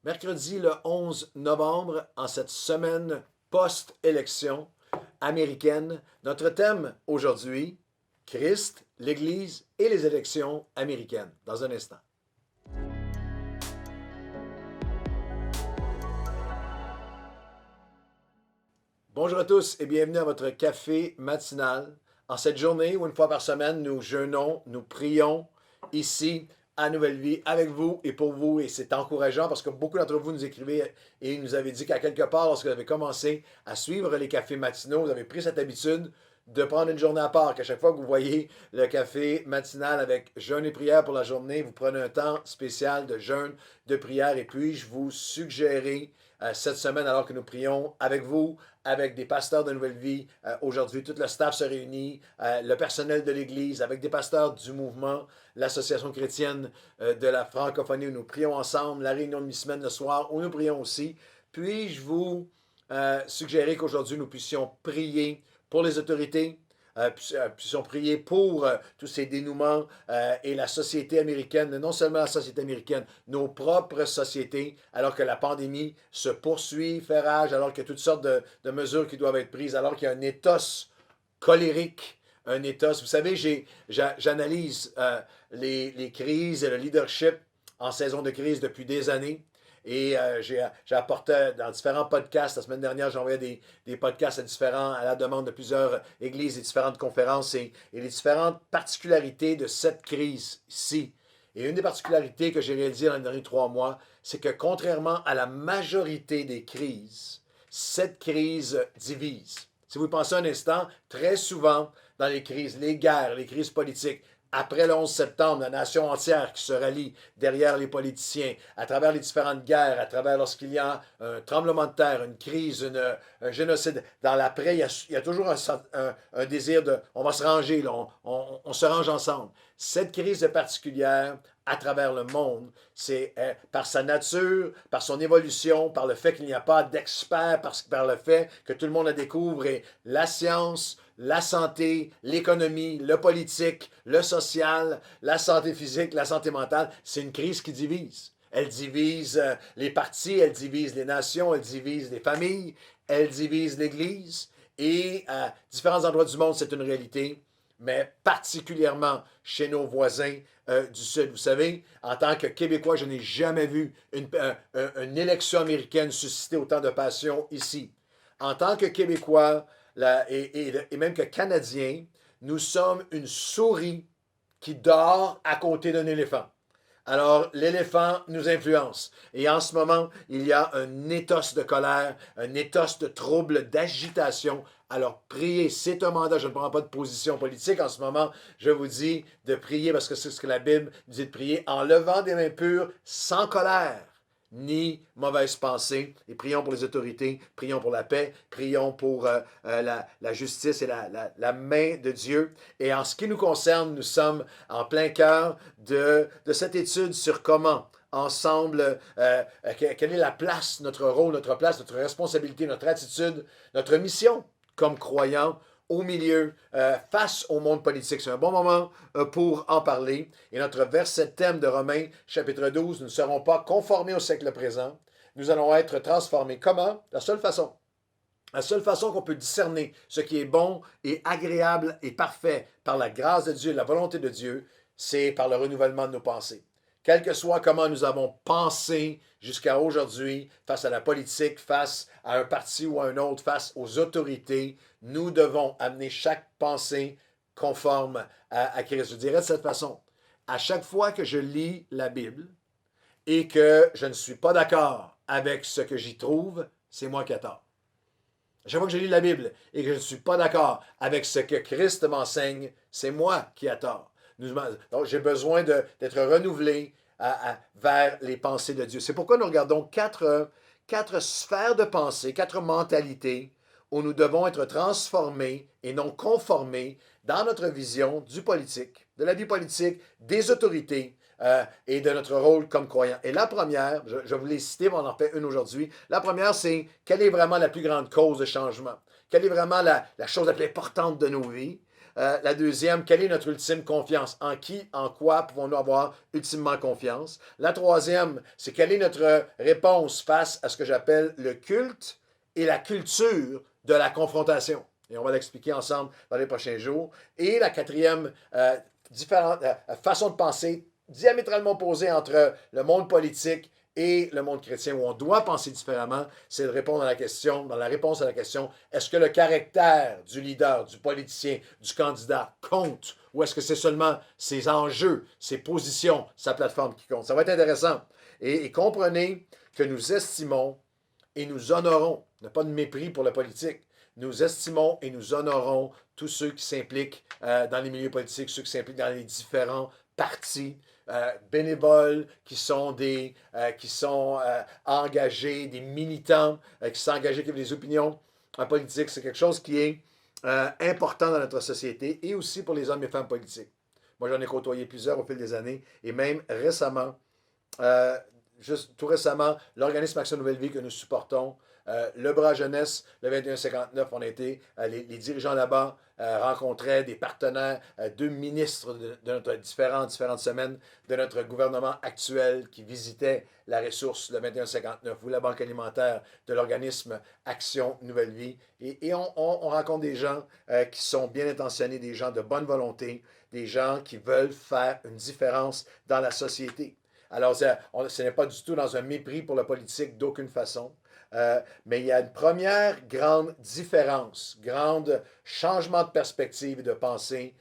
Mercredi le 11 novembre, en cette semaine post-élection américaine, notre thème aujourd'hui, Christ, l'Église et les élections américaines. Dans un instant. Bonjour à tous et bienvenue à votre café matinal. En cette journée où une fois par semaine, nous jeûnons, nous prions ici à Nouvelle Vie avec vous et pour vous. Et c'est encourageant parce que beaucoup d'entre vous nous écrivez et nous avez dit qu'à quelque part, lorsque vous avez commencé à suivre les cafés matinaux, vous avez pris cette habitude de prendre une journée à part, qu'à chaque fois que vous voyez le café matinal avec jeûne et prière pour la journée, vous prenez un temps spécial de jeûne, de prière. Et puis-je vous suggérer cette semaine, alors que nous prions avec vous, avec des pasteurs de Nouvelle Vie. Aujourd'hui, tout le staff se réunit, le personnel de l'Église, avec des pasteurs du mouvement, l'Association chrétienne de la francophonie, où nous prions ensemble, la réunion de mi-semaine le soir, où nous prions aussi. Puis-je vous suggérer qu'aujourd'hui, nous puissions prier pour les autorités, puissions prier pour tous ces dénouements et la société américaine, non seulement la société américaine, nos propres sociétés, alors que la pandémie se poursuit, fait rage, alors qu'il y a toutes sortes de mesures qui doivent être prises, alors qu'il y a un ethos colérique, un ethos. Vous savez, j'analyse les crises et le leadership en saison de crise depuis des années. Et j'ai apporté dans différents podcasts. La semaine dernière, j'ai envoyé des podcasts à la demande de plusieurs églises et différentes conférences et les différentes particularités de cette crise-ci. Et une des particularités que j'ai réalisées dans les derniers 3 mois, c'est que contrairement à la majorité des crises, cette crise divise. Si vous pensez un instant, très souvent dans les crises, les guerres, les crises politiques, après le 11 septembre, la nation entière qui se rallie derrière les politiciens, à travers les différentes guerres, à travers lorsqu'il y a un tremblement de terre, une crise, un génocide, dans l'après, il y a toujours un désir de, on va se ranger, là, on se range ensemble. Cette crise est particulière à travers le monde, c'est par sa nature, par son évolution, par le fait qu'il n'y a pas d'experts, par le fait que tout le monde la découvre et la science, la santé, l'économie, le politique, le social, la santé physique, la santé mentale, c'est une crise qui divise. Elle divise les partis, elle divise les nations, elle divise les familles, elle divise l'Église. Et à différents endroits du monde, c'est une réalité, mais particulièrement chez nos voisins du Sud. Vous savez, en tant que Québécois, je n'ai jamais vu une élection américaine susciter autant de passion ici. En tant que Québécois, et même que Canadiens, nous sommes une souris qui dort à côté d'un éléphant. Alors, l'éléphant nous influence. Et en ce moment, il y a un éthos de colère, un éthos de trouble, d'agitation. Alors, priez, c'est un mandat. Je ne prends pas de position politique en ce moment. Je vous dis de prier parce que c'est ce que la Bible dit de prier en levant des mains pures, sans colère ni mauvaise pensée. Et prions pour les autorités, prions pour la paix, prions pour la justice et la main de Dieu. Et en ce qui nous concerne, nous sommes en plein cœur de cette étude sur comment ensemble, quelle est la place, notre rôle, notre place, notre responsabilité, notre attitude, notre mission comme croyants au milieu, face au monde politique. C'est un bon moment pour en parler. Et notre verset thème de Romains, chapitre 12, nous ne serons pas conformés au siècle présent. Nous allons être transformés. Comment? La seule façon qu'on peut discerner ce qui est bon et agréable et parfait par la grâce de Dieu, la volonté de Dieu, c'est par le renouvellement de nos pensées. Quel que soit comment nous avons pensé jusqu'à aujourd'hui, face à la politique, face à un parti ou à un autre, face aux autorités, nous devons amener chaque pensée conforme à Christ. Je dirais de cette façon, à chaque fois que je lis la Bible et que je ne suis pas d'accord avec ce que j'y trouve, c'est moi qui ai tort. À chaque fois que je lis la Bible et que je ne suis pas d'accord avec ce que Christ m'enseigne, c'est moi qui ai tort. Donc, j'ai besoin d'être renouvelé vers les pensées de Dieu. C'est pourquoi nous regardons quatre sphères de pensée, quatre mentalités où nous devons être transformés et non conformés dans notre vision du politique, de la vie politique, des autorités et de notre rôle comme croyants. Et la première, je vous l'ai cité, mais on en fait une aujourd'hui. La première, c'est quelle est vraiment la plus grande cause de changement? Quelle est vraiment la chose la plus importante de nos vies? La deuxième, quelle est notre ultime confiance? En qui, en quoi pouvons-nous avoir ultimement confiance? La troisième, c'est quelle est notre réponse face à ce que j'appelle le culte et la culture de la confrontation. Et on va l'expliquer ensemble dans les prochains jours. Et la quatrième, différente façon de penser diamétralement opposée entre le monde politique et le monde chrétien, où on doit penser différemment, c'est de répondre à la question, dans la réponse à la question, est-ce que le caractère du leader, du politicien, du candidat compte, ou est-ce que c'est seulement ses enjeux, ses positions, sa plateforme qui compte? Ça va être intéressant. Et comprenez que nous estimons et nous honorons, on n'a pas de mépris pour la politique, nous estimons et nous honorons tous ceux qui s'impliquent dans les milieux politiques, ceux qui s'impliquent dans les différents partis, bénévoles, qui sont engagés, des militants qui sont engagés, qui ont des opinions politiques. C'est quelque chose qui est important dans notre société et aussi pour les hommes et femmes politiques. Moi, j'en ai côtoyé plusieurs au fil des années et même récemment, juste tout récemment, l'organisme Action Nouvelle Vie que nous supportons, le bras jeunesse, le 2159, on a été, les dirigeants là-bas rencontraient des partenaires, deux ministres de notre différentes semaines de notre gouvernement actuel qui visitaient la ressource, le 2159, ou la Banque alimentaire de l'organisme Action Nouvelle Vie. Et on rencontre des gens qui sont bien intentionnés, des gens de bonne volonté, des gens qui veulent faire une différence dans la société. Alors, ce n'est pas du tout dans un mépris pour la politique d'aucune façon. Mais il y a une première grande différence, grand changement de perspective et de pensée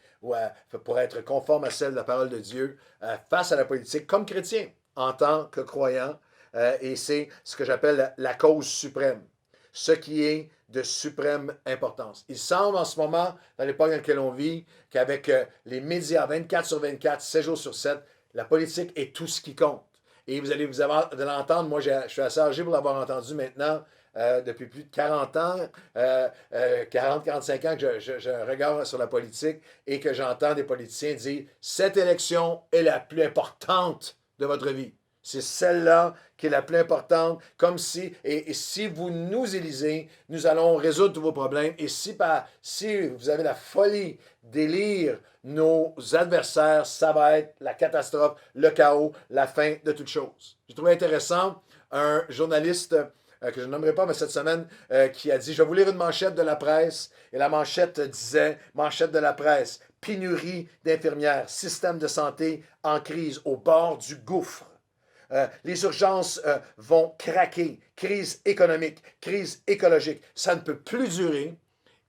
pour être conforme à celle de la parole de Dieu face à la politique comme chrétien, en tant que croyant. Et c'est ce que j'appelle la cause suprême, ce qui est de suprême importance. Il semble en ce moment, dans l'époque dans laquelle on vit, qu'avec les médias 24 sur 24, 7 jours sur 7, la politique est tout ce qui compte. Et vous allez l'entendre, moi je suis assez âgé pour l'avoir entendu maintenant, depuis plus de 40 ans, 40-45 ans que je regarde sur la politique et que j'entends des politiciens dire « Cette élection est la plus importante de votre vie. C'est celle-là qui est la plus importante, comme si, et si vous nous élisez, nous allons résoudre tous vos problèmes. Et si vous avez la folie d'élire nos adversaires, ça va être la catastrophe, le chaos, la fin de toute chose. » J'ai trouvé intéressant un journaliste que je ne nommerai pas, mais cette semaine, qui a dit « Je vais vous lire une manchette de la presse. » Et la manchette disait, manchette de la presse, « Pénurie d'infirmières, système de santé en crise, au bord du gouffre. » Les urgences vont craquer. Crise économique, crise écologique. Ça ne peut plus durer.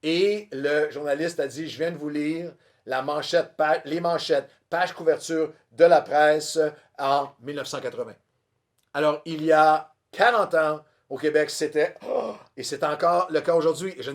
Et le journaliste a dit, je viens de vous lire les manchettes, page couverture de la presse en 1980. Alors, il y a 40 ans, au Québec, et c'est encore le cas aujourd'hui. Je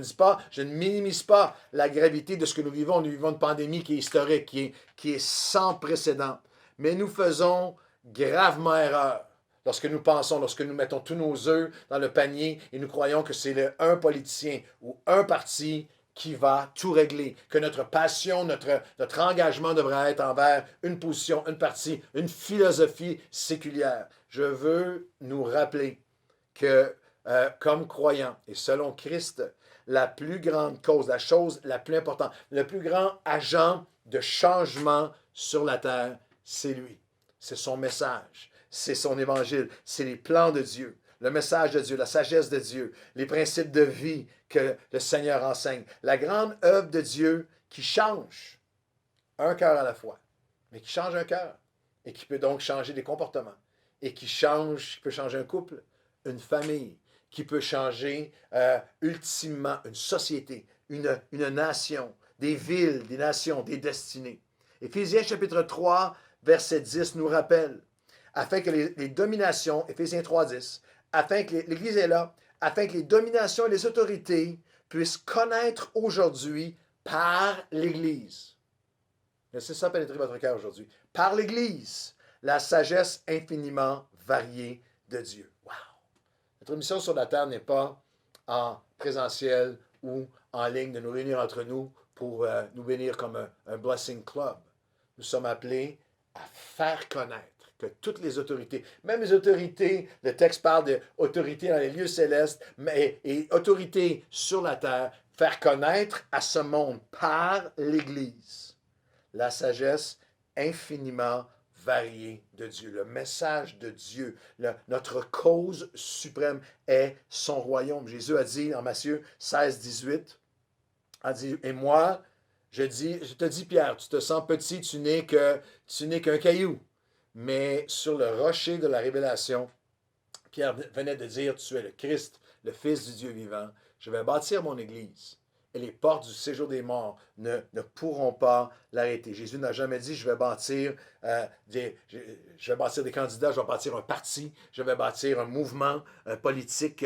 ne minimise pas la gravité de ce que nous vivons. Nous vivons une pandémie qui est historique, qui est sans précédent. Mais nous faisons gravement erreur lorsque nous mettons tous nos œufs dans le panier et nous croyons que c'est un politicien ou un parti qui va tout régler, que notre passion, notre engagement devrait être envers une position, une partie, une philosophie séculière. Je veux nous rappeler que, comme croyants et selon Christ, la plus grande cause, la chose la plus importante, le plus grand agent de changement sur la terre, c'est lui. C'est son message, c'est son évangile, c'est les plans de Dieu, le message de Dieu, la sagesse de Dieu, les principes de vie que le Seigneur enseigne, la grande œuvre de Dieu qui change un cœur à la fois, mais qui change un cœur et qui peut donc changer des comportements et qui peut changer un couple, une famille, qui peut changer ultimement une société, une nation, des villes, des nations, des destinées. Éphésiens chapitre 3, verset 10 nous rappelle, afin que les dominations, Éphésiens 3, 10, afin que l'Église est là, afin que les dominations et les autorités puissent connaître aujourd'hui par l'Église. Laissez ça pénétrer votre cœur aujourd'hui. Par l'Église, la sagesse infiniment variée de Dieu. Wow! Notre mission sur la terre n'est pas en présentiel ou en ligne de nous réunir entre nous pour nous bénir comme un blessing club. Nous sommes appelés à faire connaître que toutes les autorités, même les autorités, le texte parle d'autorités dans les lieux célestes, et autorités sur la terre, faire connaître à ce monde par l'Église la sagesse infiniment variée de Dieu. Le message de Dieu, notre cause suprême est son royaume. Jésus a dit en Matthieu 16, 18, a dit, et moi, je te dis, Pierre, tu te sens petit, tu n'es qu'un caillou. Mais sur le rocher de la révélation, Pierre venait de dire, tu es le Christ, le Fils du Dieu vivant. Je vais bâtir mon Église. Et les portes du séjour des morts ne pourront pas l'arrêter. Jésus n'a jamais dit, je vais bâtir des candidats, je vais bâtir un parti, je vais bâtir un mouvement politique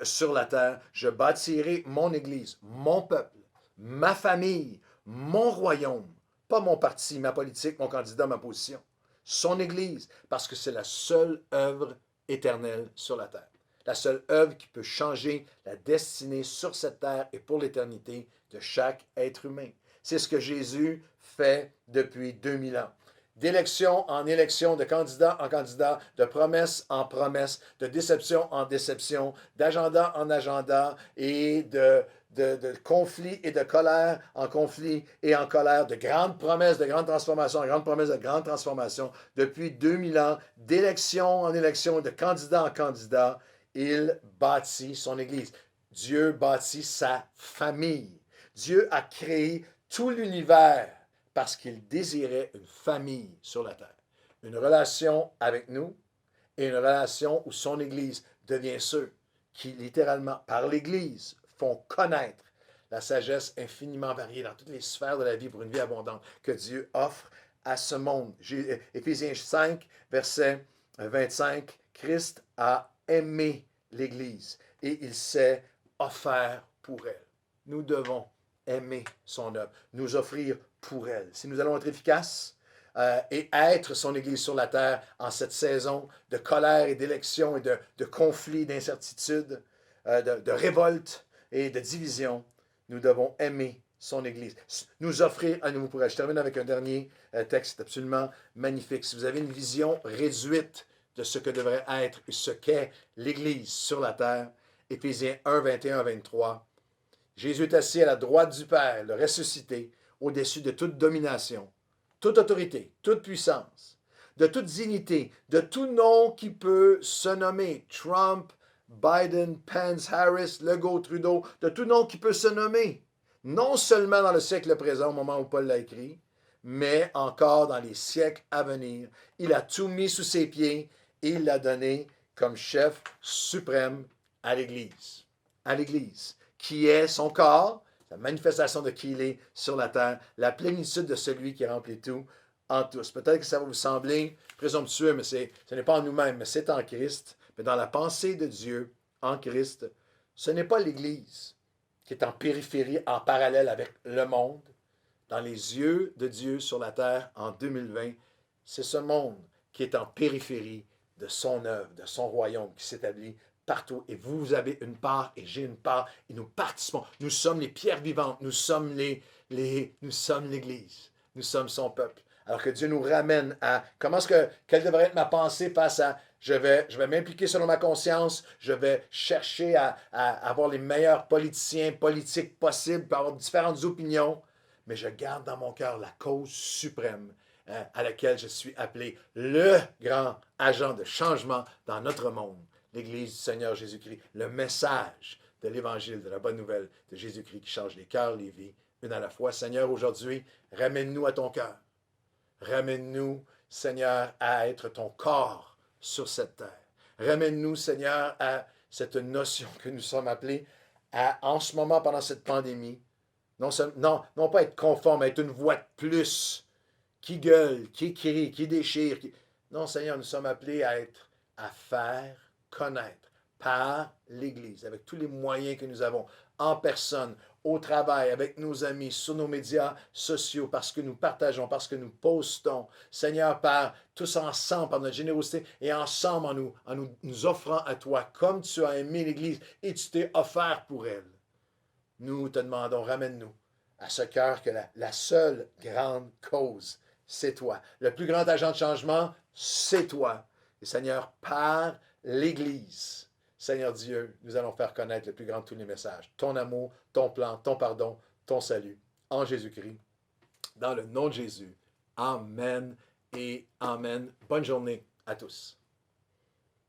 sur la terre. Je bâtirai mon Église, mon peuple, ma famille, mon royaume, pas mon parti, ma politique, mon candidat, ma position. Son Église, parce que c'est la seule œuvre éternelle sur la terre. La seule œuvre qui peut changer la destinée sur cette terre et pour l'éternité de chaque être humain. C'est ce que Jésus fait depuis 2000 ans. D'élection en élection, de candidat en candidat, de promesse en promesse, de déception en déception, d'agenda en agenda et de conflit et de colère en conflit et en colère, de grandes promesses de grandes transformations en grandes promesses de grandes transformations. Depuis 2000 ans, d'élection en élection, de candidat en candidat, il bâtit son Église. Dieu bâtit sa famille. Dieu a créé tout l'univers parce qu'il désirait une famille sur la terre. Une relation avec nous et une relation où son Église devient ceux qui, littéralement, par l'Église, font connaître la sagesse infiniment variée dans toutes les sphères de la vie pour une vie abondante que Dieu offre à ce monde. Éphésiens 5, verset 25, Christ a aimé l'Église et il s'est offert pour elle. Nous devons aimer son œuvre, nous offrir pour elle. Si nous allons être efficaces et être son Église sur la terre en cette saison de colère et d'élection et de conflits, d'incertitude, de révolte et de division, nous devons aimer son Église. Nous offrir à nouveau pour elle. Je termine avec un dernier texte absolument magnifique. Si vous avez une vision réduite de ce que devrait être et ce qu'est l'Église sur la terre, Éphésiens 1, 21 à 23, Jésus est assis à la droite du Père, le ressuscité, au-dessus de toute domination, toute autorité, toute puissance, de toute dignité, de tout nom qui peut se nommer. Trump, Biden, Pence, Harris, Legault, Trudeau, de tout nom qui peut se nommer. Non seulement dans le siècle présent, au moment où Paul l'a écrit, mais encore dans les siècles à venir. Il a tout mis sous ses pieds et il l'a donné comme chef suprême à l'Église. À l'Église, qui est son corps, la manifestation de qui il est sur la terre, la plénitude de celui qui remplit tout en tous. Peut-être que ça va vous sembler présomptueux, mais ce n'est pas en nous-mêmes, mais c'est en Christ. Mais dans la pensée de Dieu, en Christ, ce n'est pas l'Église qui est en périphérie, en parallèle avec le monde. Dans les yeux de Dieu sur la terre en 2020, c'est ce monde qui est en périphérie de son œuvre, de son royaume qui s'établit partout. Et vous avez une part et j'ai une part et nous participons. Nous sommes les pierres vivantes. Nous sommes nous sommes l'Église. Nous sommes son peuple. Alors que Dieu nous ramène à quelle devrait être ma pensée face à je vais m'impliquer selon ma conscience, je vais chercher à avoir les meilleurs politiques possibles, pour avoir différentes opinions, mais je garde dans mon cœur la cause suprême à laquelle je suis appelé, le grand agent de changement dans notre monde, l'Église du Seigneur Jésus-Christ, le message de l'Évangile, de la bonne nouvelle de Jésus-Christ qui change les cœurs, les vies, une à la fois. Seigneur, aujourd'hui, ramène-nous à ton cœur. Ramène-nous, Seigneur, à être ton corps sur cette terre. Ramène-nous, Seigneur, à cette notion que nous sommes appelés à, en ce moment, pendant cette pandémie, non pas être conforme, à être une voix de plus, qui gueule, qui crie, qui déchire. Non, Seigneur, nous sommes appelés à faire connaître par l'Église, avec tous les moyens que nous avons, en personne, au travail, avec nos amis, sur nos médias sociaux, parce que nous partageons, parce que nous postons. Seigneur, tous ensemble, par notre générosité, et ensemble en nous offrant à toi, comme tu as aimé l'Église et tu t'es offert pour elle. Nous te demandons, ramène-nous à ce cœur que la seule grande cause, c'est toi. Le plus grand agent de changement, c'est toi. Et Seigneur, par l'Église, Seigneur Dieu, nous allons faire connaître le plus grand de tous les messages. Ton amour, ton plan, ton pardon, ton salut. En Jésus-Christ. Dans le nom de Jésus. Amen et Amen. Bonne journée à tous.